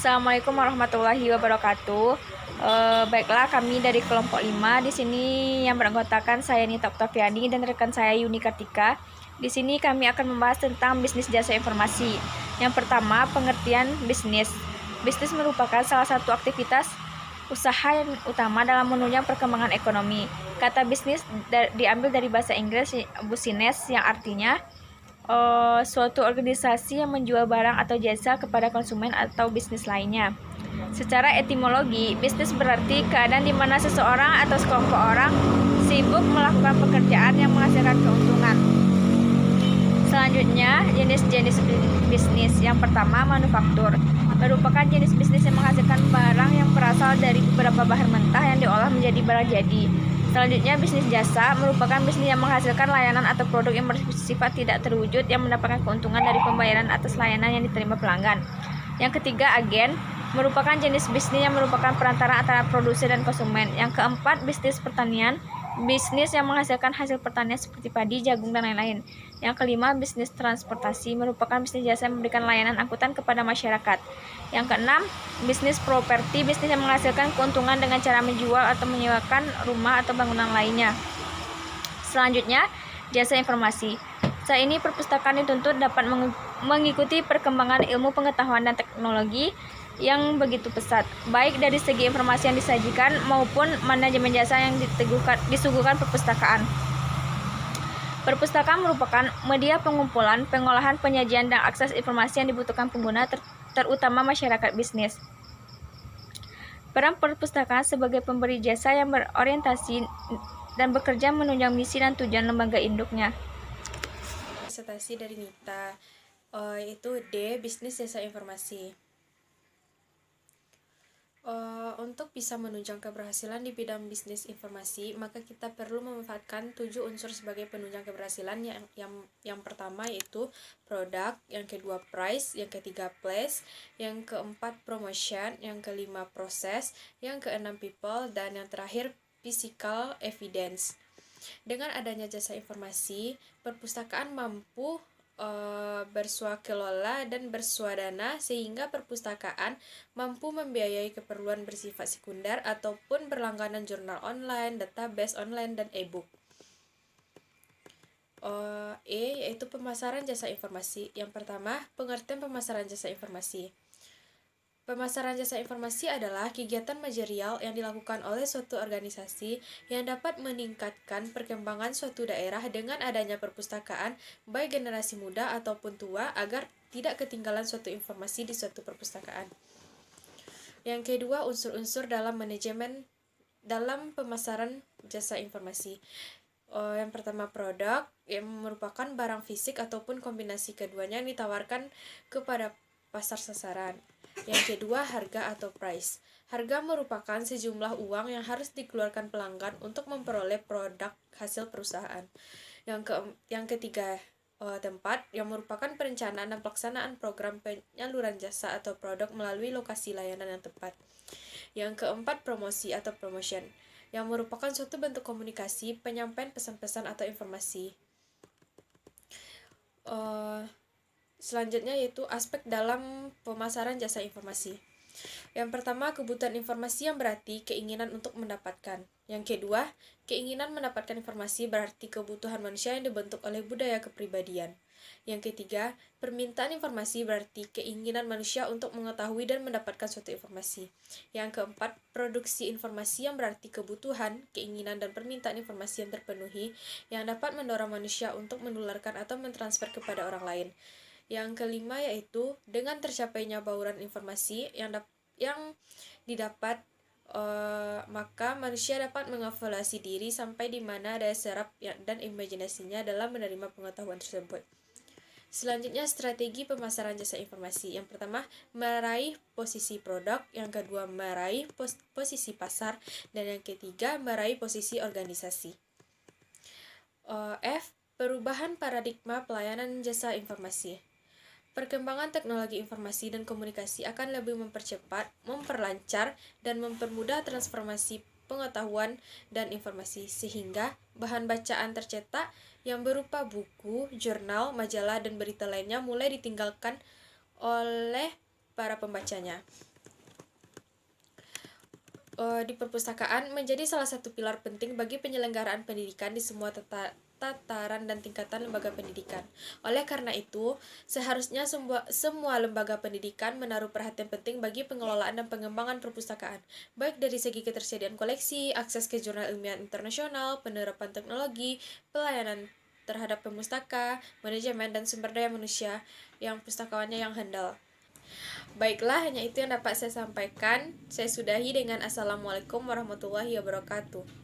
Assalamualaikum warahmatullahi wabarakatuh. Baiklah, kami dari kelompok 5 di sini yang beranggotakan saya Nita Oktaviani dan rekan saya Yuni Kartika. Di sini kami akan membahas tentang bisnis jasa informasi. Yang pertama, pengertian bisnis. Bisnis merupakan salah satu aktivitas usaha yang utama dalam menunjang perkembangan ekonomi. Kata bisnis diambil dari bahasa Inggris business yang artinya suatu organisasi yang menjual barang atau jasa kepada konsumen atau bisnis lainnya. Secara etimologi, bisnis berarti keadaan di mana seseorang atau sekelompok orang sibuk melakukan pekerjaan yang menghasilkan keuntungan. Selanjutnya, jenis-jenis bisnis. Yang pertama, manufaktur. Merupakan jenis bisnis yang menghasilkan barang yang berasal dari beberapa bahan mentah yang diolah menjadi barang jadi. Selanjutnya, bisnis jasa merupakan bisnis yang menghasilkan layanan atau produk yang bersifat tidak terwujud yang mendapatkan keuntungan dari pembayaran atas layanan yang diterima pelanggan. Yang ketiga, agen merupakan jenis bisnis yang merupakan perantara antara produsen dan konsumen. Yang keempat, bisnis pertanian, bisnis yang menghasilkan hasil pertanian seperti padi, jagung, dan lain-lain. Yang kelima, bisnis transportasi merupakan bisnis jasa yang memberikan layanan angkutan kepada masyarakat. Yang keenam, bisnis properti, bisnis yang menghasilkan keuntungan dengan cara menjual atau menyewakan rumah atau bangunan lainnya. Selanjutnya, jasa informasi. Saat ini perpustakaan dituntut dapat mengikuti perkembangan ilmu pengetahuan dan teknologi yang begitu pesat, baik dari segi informasi yang disajikan maupun manajemen jasa yang disuguhkan perpustakaan. Perpustakaan merupakan media pengumpulan, pengolahan, penyajian, dan akses informasi yang dibutuhkan pengguna, terutama masyarakat bisnis. Peran perpustakaan sebagai pemberi jasa yang berorientasi dan bekerja menunjang misi dan tujuan lembaga induknya. Presentasi dari Nita, yaitu D, bisnis jasa informasi. Untuk bisa menunjang keberhasilan di bidang bisnis informasi, maka kita perlu memanfaatkan 7 unsur sebagai penunjang keberhasilan. Yang pertama yaitu produk, yang kedua price, yang ketiga place, yang keempat promotion, yang kelima proses, yang keenam people, dan yang terakhir physical evidence. Dengan adanya jasa informasi, perpustakaan mampu berswakelola dan berswadana sehingga perpustakaan mampu membiayai keperluan bersifat sekunder ataupun berlangganan jurnal online, database online, dan e-book. Yaitu pemasaran jasa informasi. Yang pertama, pengertian pemasaran jasa informasi. Pemasaran jasa informasi adalah kegiatan manajerial yang dilakukan oleh suatu organisasi yang dapat meningkatkan perkembangan suatu daerah dengan adanya perpustakaan, baik generasi muda ataupun tua, agar tidak ketinggalan suatu informasi di suatu perpustakaan. Yang kedua, unsur-unsur dalam pemasaran jasa informasi. Yang pertama, produk, yang merupakan barang fisik ataupun kombinasi keduanya yang ditawarkan kepada pasar sasaran. Yang kedua, harga atau price. Harga merupakan sejumlah uang yang harus dikeluarkan pelanggan untuk memperoleh produk hasil perusahaan. Yang ketiga, tempat, yang merupakan perencanaan dan pelaksanaan program penyaluran jasa atau produk melalui lokasi layanan yang tepat. Yang keempat, promosi atau promotion, yang merupakan suatu bentuk komunikasi, penyampaian pesan-pesan atau informasi. Selanjutnya yaitu aspek dalam pemasaran jasa informasi. Yang pertama, kebutuhan informasi yang berarti keinginan untuk mendapatkan. Yang kedua, keinginan mendapatkan informasi berarti kebutuhan manusia yang dibentuk oleh budaya kepribadian. Yang ketiga, permintaan informasi berarti keinginan manusia untuk mengetahui dan mendapatkan suatu informasi. Yang keempat, produksi informasi yang berarti kebutuhan, keinginan, dan permintaan informasi yang terpenuhi yang dapat mendorong manusia untuk menularkan atau mentransfer kepada orang lain. Yang kelima yaitu dengan tercapainya bauran informasi yang didapat, maka manusia dapat mengevaluasi diri sampai di mana daya serap dan imajinasinya dalam menerima pengetahuan tersebut. Selanjutnya, strategi pemasaran jasa informasi. Yang pertama, meraih posisi produk, yang kedua meraih posisi pasar, dan yang ketiga meraih posisi organisasi. F. Perubahan paradigma pelayanan jasa informasi. Perkembangan teknologi informasi dan komunikasi akan lebih mempercepat, memperlancar, dan mempermudah transformasi pengetahuan dan informasi, sehingga bahan bacaan tercetak yang berupa buku, jurnal, majalah, dan berita lainnya mulai ditinggalkan oleh para pembacanya. di perpustakaan menjadi salah satu pilar penting bagi penyelenggaraan pendidikan di semua tataran dan tingkatan lembaga pendidikan. Oleh karena itu, seharusnya semua lembaga pendidikan menaruh perhatian penting bagi pengelolaan dan pengembangan perpustakaan, baik dari segi ketersediaan koleksi, akses ke jurnal ilmiah internasional, penerapan teknologi, pelayanan terhadap pemustaka, manajemen dan sumber daya manusia yang pustakawannya yang handal. Baiklah, hanya itu yang dapat saya sampaikan. Saya sudahi dengan Assalamualaikum warahmatullahi wabarakatuh.